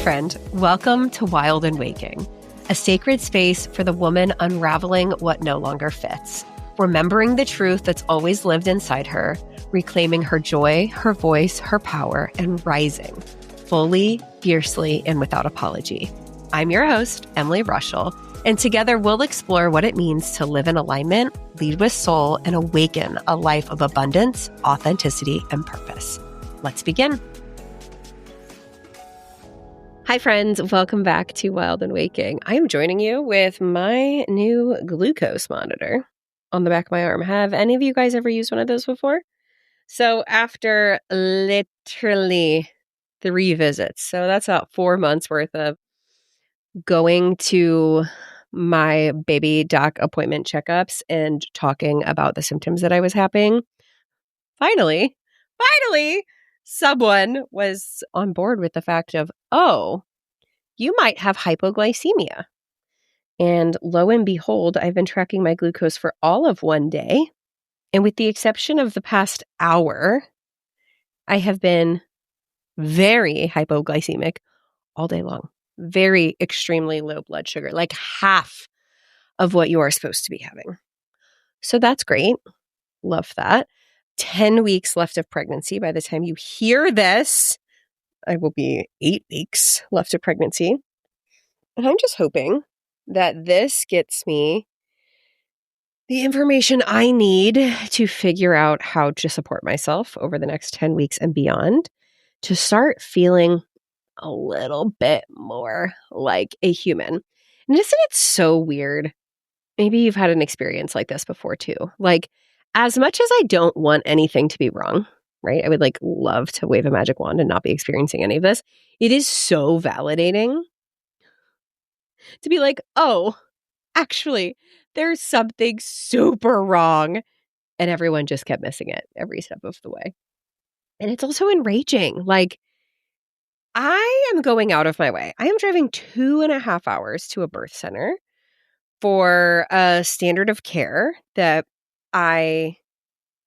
friend. Welcome to Wild and Waking, a sacred space for the woman unraveling what no longer fits, remembering the truth that's always lived inside her, reclaiming her joy, her voice, her power, and rising fully, fiercely, and without apology. I'm your host, Emily Rushell, and together we'll explore what it means to live in alignment, lead with soul, and awaken a life of abundance, authenticity, and purpose. Let's begin. Hi, friends. Welcome back to Wild and Waking. I am joining you with my new glucose monitor on the back of my arm. Have any of you guys ever used one of those before? So after literally 3 visits, so that's about 4 months worth of going to my baby doc appointment checkups and talking about the symptoms that I was having, finally, someone was on board with the fact of, oh, you might have hypoglycemia. And lo and behold, I've been tracking my glucose for all of one day. And with the exception of the past hour, I have been very hypoglycemic all day long. Very extremely low blood sugar, like half of what you are supposed to be having. So that's great. Love that. 10 weeks left of pregnancy. By the time you hear this, I will be 8 weeks left of pregnancy. And I'm just hoping that this gets me the information I need to figure out how to support myself over the next 10 weeks and beyond to start feeling a little bit more like a human. And isn't it so weird? Maybe you've had an experience like this before too. Like, as much as I don't want anything to be wrong, right? I would love to wave a magic wand and not be experiencing any of this. It is so validating to be like, oh, actually, there's something super wrong. And everyone just kept missing it every step of the way. And it's also enraging. I am going out of my way. I am driving 2.5 hours to a birth center for a standard of care that I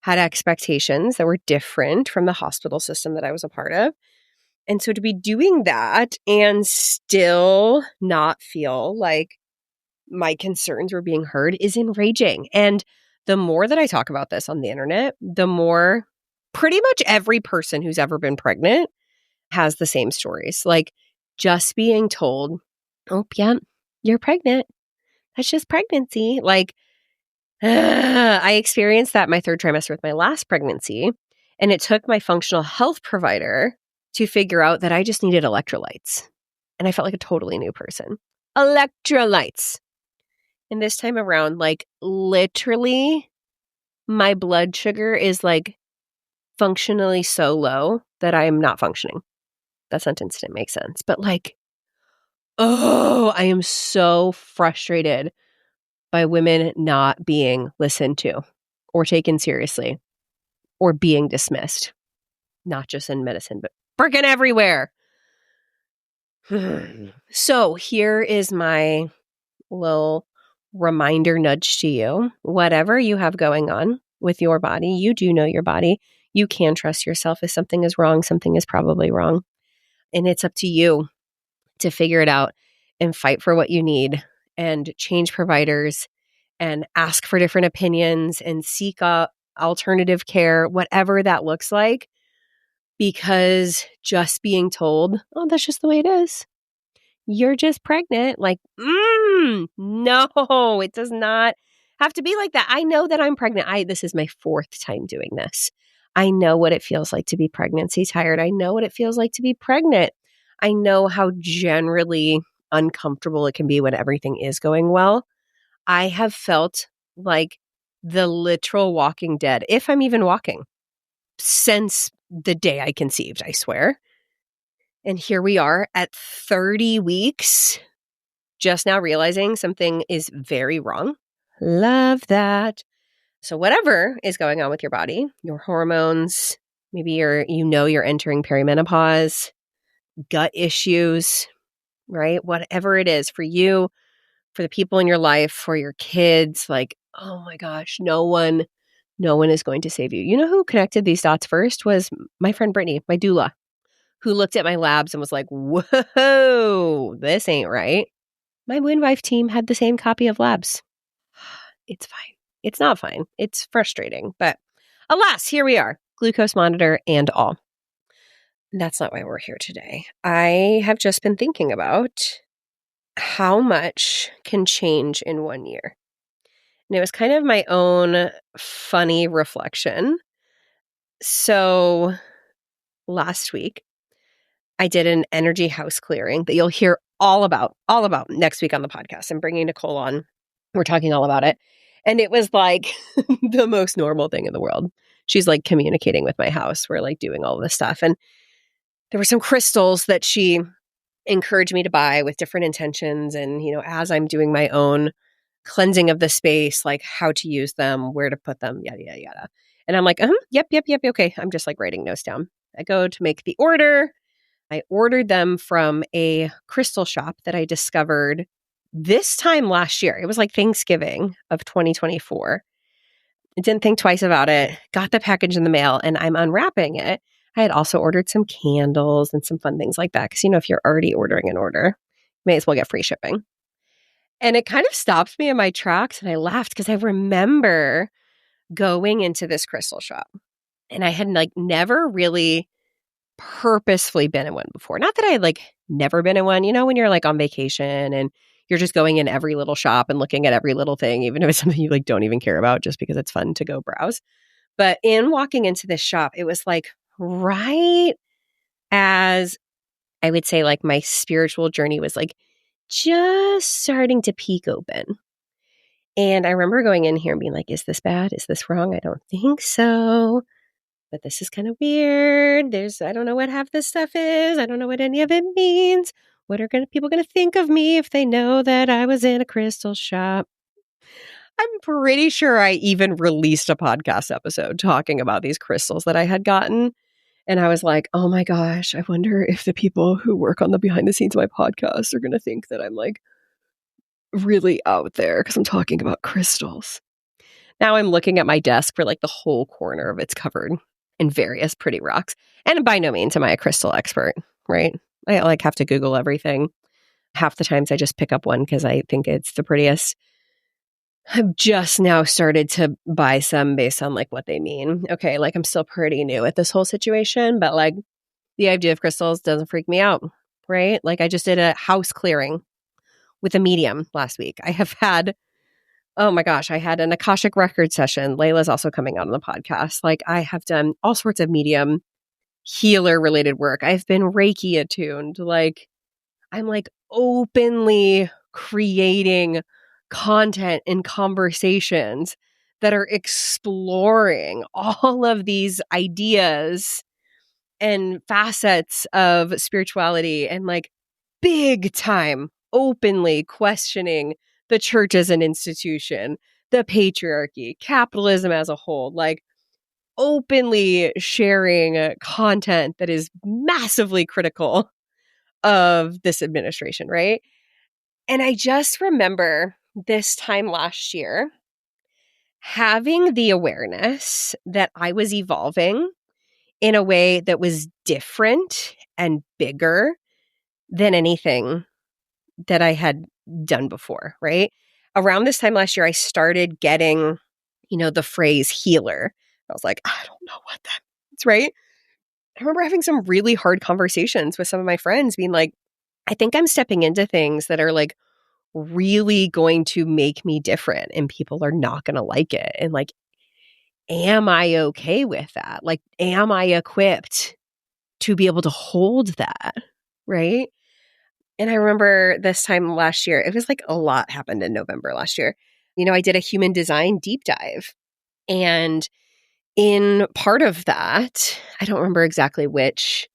had expectations that were different from the hospital system that I was a part of. And so to be doing that and still not feel like my concerns were being heard is enraging. And the more that I talk about this on the internet, the more pretty much every person who's ever been pregnant has the same stories. Just being told, oh, yeah, you're pregnant. That's just pregnancy. I experienced that my 3rd trimester with my last pregnancy. And it took my functional health provider to figure out that I just needed electrolytes. And I felt like a totally new person. Electrolytes. And this time around, literally, my blood sugar is functionally so low that I am not functioning. That sentence didn't make sense. But I am so frustrated by women not being listened to or taken seriously or being dismissed. Not just in medicine, but freaking everywhere. So here is my little reminder nudge to you. Whatever you have going on with your body, you do know your body. You can trust yourself. If something is wrong, something is probably wrong. And it's up to you to figure it out and fight for what you need and change providers and ask for different opinions and seek out alternative care, whatever that looks like. Because just being told, oh, that's just the way it is. You're just pregnant. No, it does not have to be like that. I know that I'm pregnant. This is my 4th time doing this. I know what it feels like to be pregnancy tired. I know what it feels like to be pregnant. I know how generally uncomfortable it can be when everything is going well. I have felt like the literal walking dead, if I'm even walking, since the day I conceived, I swear. And here we are at 30 weeks, just now realizing something is very wrong. Love that. So whatever is going on with your body, your hormones, maybe you're entering perimenopause, gut issues, right? Whatever it is for you, for the people in your life, for your kids, oh my gosh, no one is going to save you. You know who connected these dots first was my friend Brittany, my doula, who looked at my labs and was like, whoa, this ain't right. My midwife team had the same copy of labs. It's fine. It's not fine. It's frustrating. But alas, here we are, glucose monitor and all. And that's not why we're here today. I have just been thinking about how much can change in 1 year. And it was kind of my own funny reflection. So last week, I did an energy house clearing that you'll hear all about next week on the podcast. I'm bringing Nicole on. We're talking all about it. And it was like the most normal thing in the world. She's like communicating with my house. We're like doing all this stuff. And there were some crystals that she encouraged me to buy with different intentions. And, as I'm doing my own cleansing of the space, like how to use them, where to put them, yada, yada, yada. And I'm like, yep. Okay. I'm just like writing notes down. I go to make the order. I ordered them from a crystal shop that I discovered this time last year. It was like Thanksgiving of 2024. I didn't think twice about it, got the package in the mail, and I'm unwrapping it. I had also ordered some candles and some fun things like that. Because, if you're already ordering an order, you may as well get free shipping. And it kind of stopped me in my tracks. And I laughed because I remember going into this crystal shop. And I had like never really purposefully been in one before. Not that I had like never been in one, when you're like on vacation and you're just going in every little shop and looking at every little thing, even if it's something you like don't even care about, just because it's fun to go browse. But in walking into this shop, it was like right as I would say like my spiritual journey was like just starting to peek open. And I remember going in here and being like, is this bad? Is this wrong? I don't think so. But this is kind of weird. I don't know what half this stuff is. I don't know what any of it means. What are people going to think of me if they know that I was in a crystal shop? I'm pretty sure I even released a podcast episode talking about these crystals that I had gotten. And I was like, oh my gosh, I wonder if the people who work on the behind the scenes of my podcast are going to think that I'm like really out there because I'm talking about crystals. Now I'm looking at my desk for like the whole corner of it's covered in various pretty rocks. And by no means am I a crystal expert, right? I like have to Google everything. Half the times I just pick up one because I think it's the prettiest. I've just now started to buy some based on like what they mean. Okay, like I'm still pretty new at this whole situation, but like the idea of crystals doesn't freak me out, right? Like I just did a house clearing with a medium last week. I have had oh my gosh, I had an Akashic record session. Layla's also coming out on the podcast. Like I have done all sorts of medium healer related work. I've been Reiki attuned. Like I'm like openly creating content and conversations that are exploring all of these ideas and facets of spirituality and like big time openly questioning the church as an institution, the patriarchy, capitalism as a whole, like openly sharing content that is massively critical of this administration, right? And I just remember this time last year having the awareness that I was evolving in a way that was different and bigger than anything that I had done before, right? Around this time last year, I started getting, the phrase healer. I was like, I don't know what that means, right? I remember having some really hard conversations with some of my friends being like, I think I'm stepping into things that are like really going to make me different and people are not going to like it. And like, am I okay with that? Like, am I equipped to be able to hold that? Right. And I remember this time last year, it was like a lot happened in November last year. I did a human design deep dive. And in part of that, I don't remember exactly which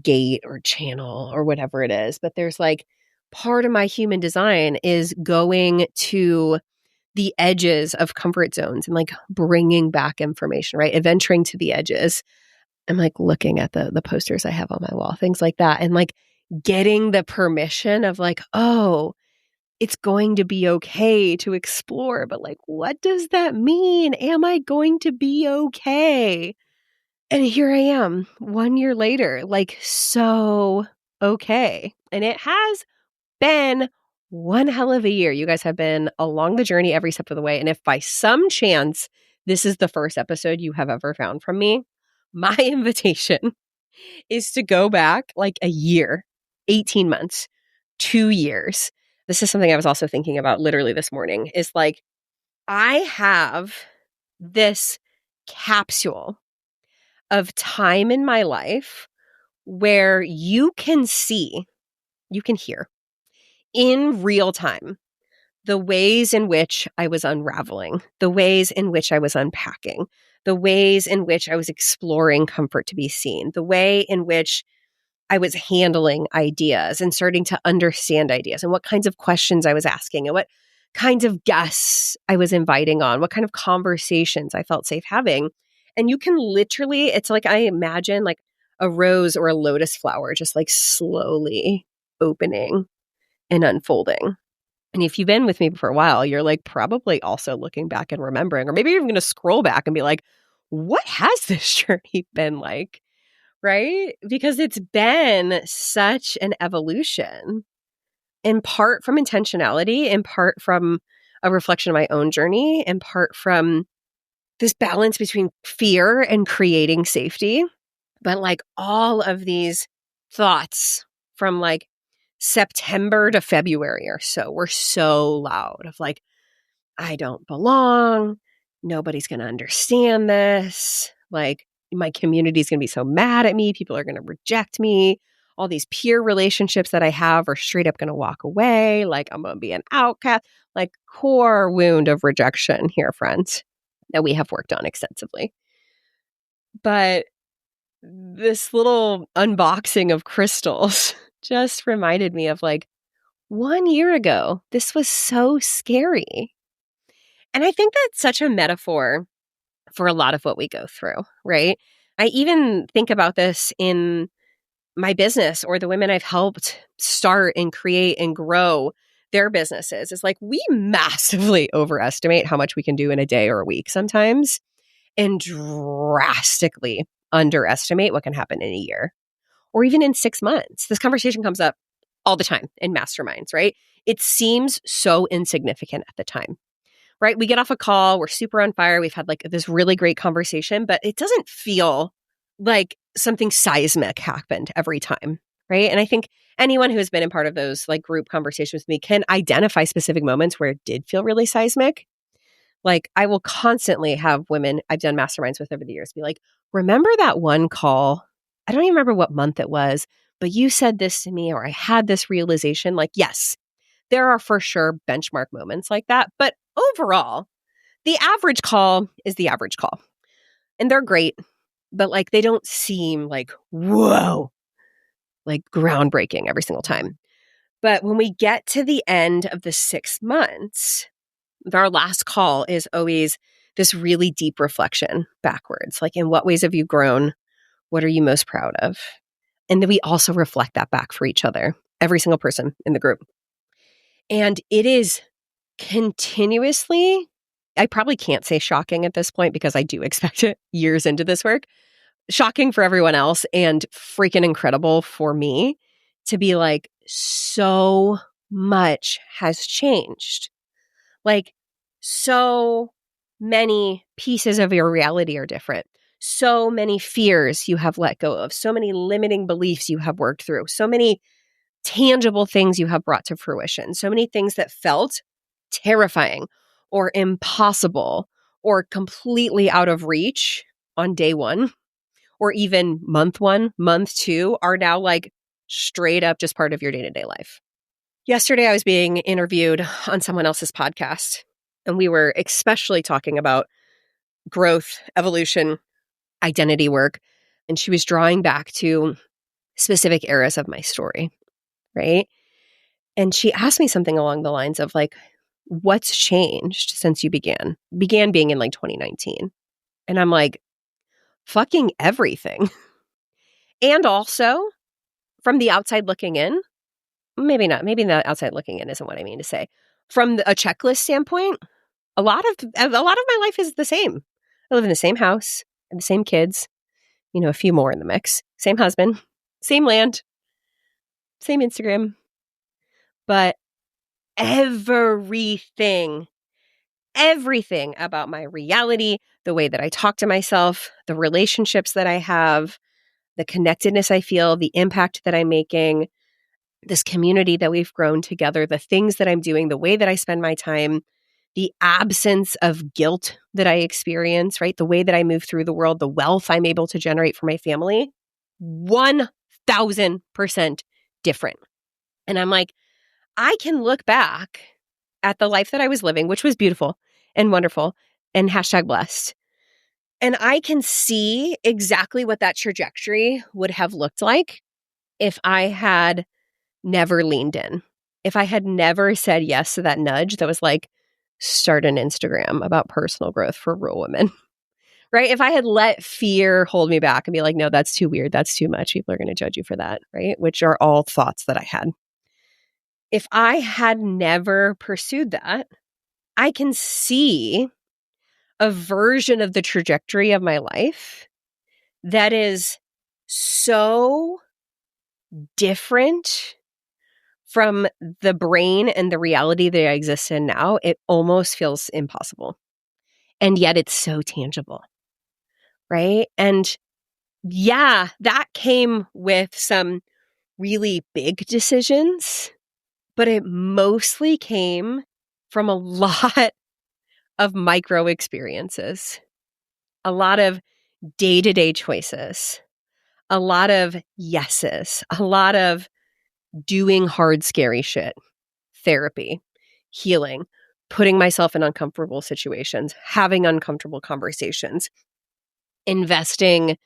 gate or channel or whatever it is, but there's like part of my human design is going to the edges of comfort zones and like bringing back information, right? Adventuring to the edges. I'm like looking at the posters I have on my wall, things like that. And like getting the permission of like, oh, it's going to be okay to explore. But like, what does that mean? Am I going to be okay? And here I am 1 year later, like so okay. And it has been one hell of a year. You guys have been along the journey every step of the way. And if by some chance this is the first episode you have ever found from me, my invitation is to go back like a year, 18 months, 2 years. This is something I was also thinking about literally this morning is like, I have this capsule of time in my life where you can see, you can hear in real time the ways in which I was unraveling, the ways in which I was unpacking, the ways in which I was exploring comfort to be seen, the way in which I was handling ideas and starting to understand ideas and what kinds of questions I was asking and what kinds of guests I was inviting on, what kind of conversations I felt safe having. And you can literally, it's like I imagine like a rose or a lotus flower just like slowly opening and unfolding. And if you've been with me for a while, you're like probably also looking back and remembering, or maybe you're even going to scroll back and be like, what has this journey been like? Right? Because it's been such an evolution, in part from intentionality, in part from a reflection of my own journey, in part from this balance between fear and creating safety. But like all of these thoughts from like September to February or so were so loud of like, I don't belong. Nobody's going to understand this. Like, my community is going to be so mad at me. People are going to reject me. All these peer relationships that I have are straight up going to walk away. Like, I'm going to be an outcast. Like, core wound of rejection here, friends, that we have worked on extensively. But this little unboxing of crystals just reminded me of like 1 year ago, this was so scary. And I think that's such a metaphor for a lot of what we go through, right? I even think about this in my business or the women I've helped start and create and grow their businesses. It's like we massively overestimate how much we can do in a day or a week sometimes and drastically underestimate what can happen in a year or even in 6 months. This conversation comes up all the time in masterminds, right? It seems so insignificant at the time. Right? We get off a call, we're super on fire, we've had like this really great conversation, but it doesn't feel like something seismic happened every time, right? And I think anyone who has been in part of those like group conversations with me can identify specific moments where it did feel really seismic. Like I will constantly have women I've done masterminds with over the years be like, remember that one call? I don't even remember what month it was, but you said this to me or I had this realization. Like, yes, there are for sure benchmark moments like that. But overall, the average call is the average call. And they're great, but like they don't seem like, whoa, like groundbreaking every single time. But when we get to the end of the 6 months, our last call is always this really deep reflection backwards. Like, in what ways have you grown? What are you most proud of? And then we also reflect that back for each other, every single person in the group. And it is continuously, I probably can't say shocking at this point because I do expect it years into this work, shocking for everyone else and freaking incredible for me to be like, so much has changed. Like, so many pieces of your reality are different. So many fears you have let go of. So many limiting beliefs you have worked through. So many tangible things you have brought to fruition. So many things that felt terrifying or impossible or completely out of reach on day one or even month one, month two are now like straight up just part of your day-to-day life. Yesterday, I was being interviewed on someone else's podcast, and we were especially talking about growth, evolution, identity work, and she was drawing back to specific eras of my story, right? And she asked me something along the lines of like, what's changed since you began being in like 2019? And I'm like, fucking everything. And also from the outside looking in, maybe not, maybe the outside looking in isn't what I mean to say. From a checklist standpoint, a lot of my life is the same. I live in the same house, I have the same kids, a few more in the mix. Same husband, same land, same Instagram, but everything about my reality, the way that I talk to myself, the relationships that I have, the connectedness I feel, the impact that I'm making, this community that we've grown together, the things that I'm doing, the way that I spend my time, the absence of guilt that I experience, right? The way that I move through the world, the wealth I'm able to generate for my family, 1000% different. And I'm like, I can look back at the life that I was living, which was beautiful and wonderful and #blessed. And I can see exactly what that trajectory would have looked like if I had never leaned in. If I had never said yes to that nudge that was like, start an Instagram about personal growth for rural women, right? If I had let fear hold me back and be like, no, that's too weird. That's too much. People are going to judge you for that, right? Which are all thoughts that I had. If I had never pursued that, I can see a version of the trajectory of my life that is so different from the brain and the reality that I exist in now, it almost feels impossible. And yet it's so tangible, right? And yeah, that came with some really big decisions, but it mostly came from a lot of micro experiences, a lot of day-to-day choices, a lot of yeses, a lot of doing hard, scary shit, therapy, healing, putting myself in uncomfortable situations, having uncomfortable conversations, investing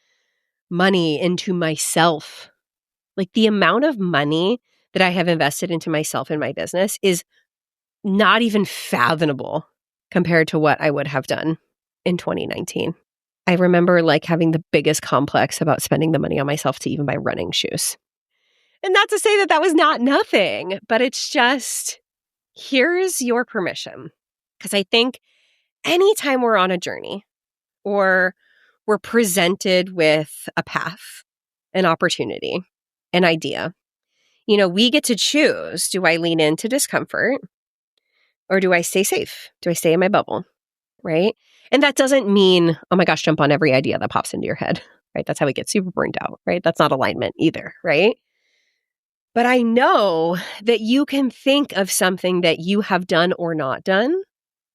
money into myself. Like the amount of money that I have invested into myself and my business is not even fathomable compared to what I would have done in 2019. I remember like having the biggest complex about spending the money on myself to even buy running shoes. And not to say that that was not nothing, but it's just, here's your permission. Because I think anytime we're on a journey or we're presented with a path, an opportunity, an idea, we get to choose, do I lean into discomfort or do I stay safe? Do I stay in my bubble? Right? And that doesn't mean, oh my gosh, jump on every idea that pops into your head, right? That's how we get super burned out, right? That's not alignment either, right? But I know that you can think of something that you have done or not done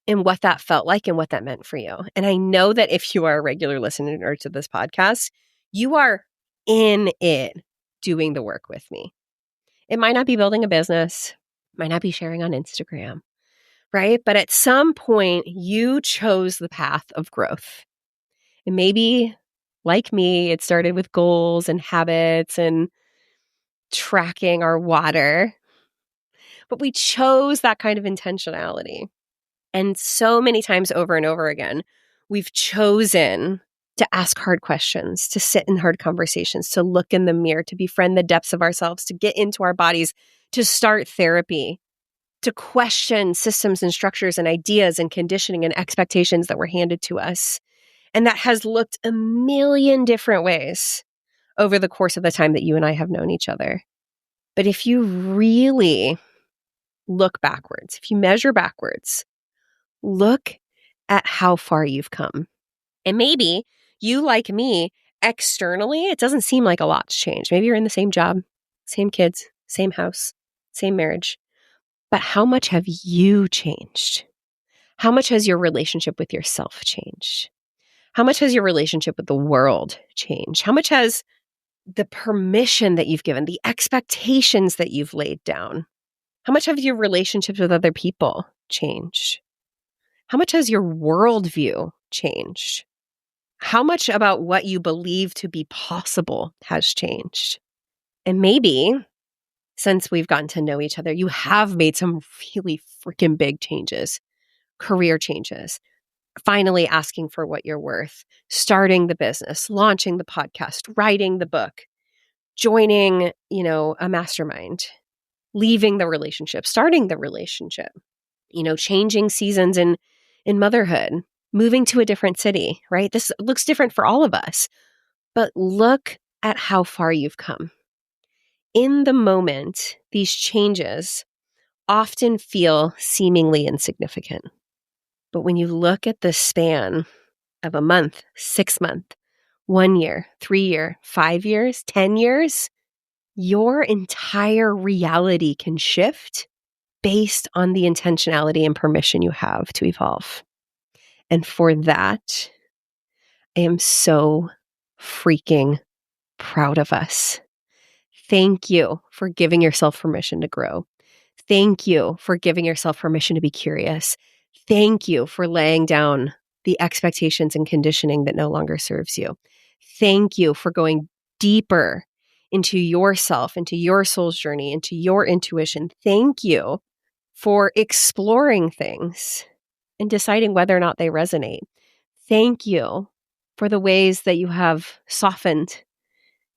and what that felt like and what that meant for you. And I know that if you are a regular listener to this podcast, you are in it doing the work with me. It might not be building a business, might not be sharing on Instagram, right? But at some point, you chose the path of growth. And maybe, like me, it started with goals and habits and tracking our water. But we chose that kind of intentionality. And so many times over and over again, we've chosen to ask hard questions, to sit in hard conversations, to look in the mirror, to befriend the depths of ourselves, to get into our bodies, to start therapy, to question systems and structures and ideas and conditioning and expectations that were handed to us. And that has looked a million different ways over the course of the time that you and I have known each other. But if you really look backwards, if you measure backwards, look at how far you've come. And maybe you, like me, externally, it doesn't seem like a lot's changed. Maybe you're in the same job, same kids, same house, same marriage. But how much have you changed? How much has your relationship with yourself changed? How much has your relationship with the world changed? How much has the permission that you've given, the expectations that you've laid down? How much have your relationships with other people changed? How much has your worldview changed? How much about what you believe to be possible has changed? And maybe since we've gotten to know each other, you have made some really freaking big changes, career changes, finally asking for what you're worth, starting the business, launching the podcast, writing the book, joining, a mastermind, leaving the relationship, starting the relationship, changing seasons in motherhood, moving to a different city, right? This looks different for all of us. But look at how far you've come. In the moment, these changes often feel seemingly insignificant. But when you look at the span of a month, 6 month, 1 year, 3 year, 5 years, 10 years, your entire reality can shift based on the intentionality and permission you have to evolve. And for that, I am so freaking proud of us. Thank you for giving yourself permission to grow. Thank you for giving yourself permission to be curious. Thank you for laying down the expectations and conditioning that no longer serves you. Thank you for going deeper into yourself, into your soul's journey, into your intuition. Thank you for exploring things and deciding whether or not they resonate. Thank you for the ways that you have softened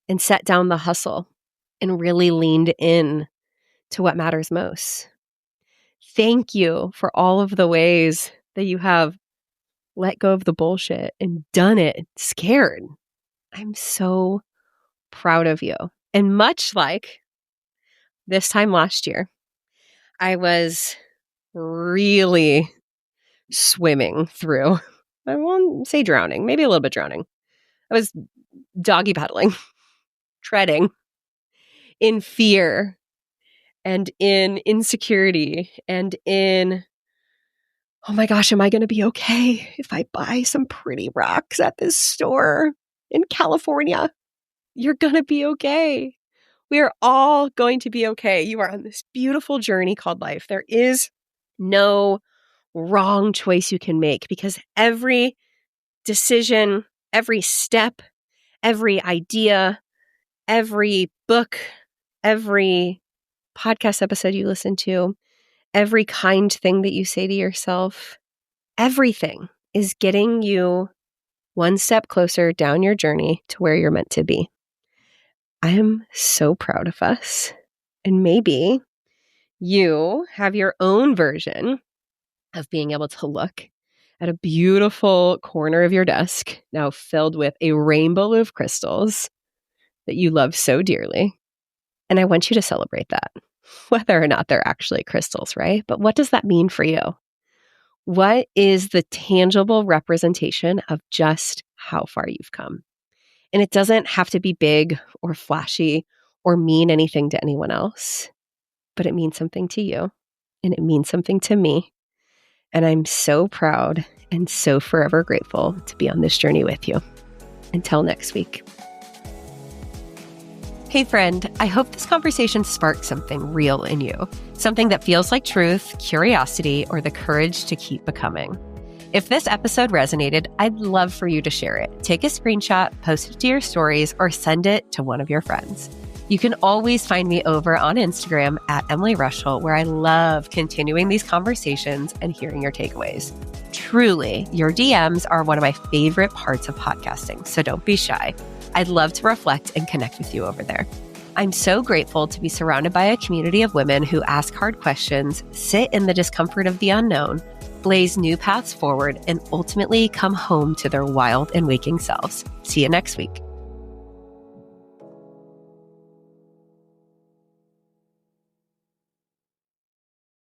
and set down the hustle and really leaned in to what matters most. Thank you for all of the ways that you have let go of the bullshit and done it scared. I'm so proud of you. And much like this time last year, I was really swimming through, I won't say drowning, maybe a little bit drowning. I was doggy paddling, treading in fear and in insecurity and in, oh my gosh, am I going to be okay if I buy some pretty rocks at this store in California? You're going to be okay. We are all going to be okay. You are on this beautiful journey called life. There is no wrong choice you can make because every decision, every step, every idea, every book, every podcast episode you listen to, every kind thing that you say to yourself, everything is getting you one step closer down your journey to where you're meant to be. I am so proud of us. And maybe you have your own version of being able to look at a beautiful corner of your desk now filled with a rainbow of crystals that you love so dearly. And I want you to celebrate that, whether or not they're actually crystals, right? But what does that mean for you? What is the tangible representation of just how far you've come? And it doesn't have to be big or flashy or mean anything to anyone else, but it means something to you and it means something to me. And I'm so proud and so forever grateful to be on this journey with you. Until next week. Hey friend, I hope this conversation sparked something real in you. Something that feels like truth, curiosity, or the courage to keep becoming. If this episode resonated, I'd love for you to share it. Take a screenshot, post it to your stories, or send it to one of your friends. You can always find me over on Instagram at Emily Rushel, where I love continuing these conversations and hearing your takeaways. Truly, your DMs are one of my favorite parts of podcasting, so don't be shy. I'd love to reflect and connect with you over there. I'm so grateful to be surrounded by a community of women who ask hard questions, sit in the discomfort of the unknown, blaze new paths forward, and ultimately come home to their wild and waking selves. See you next week.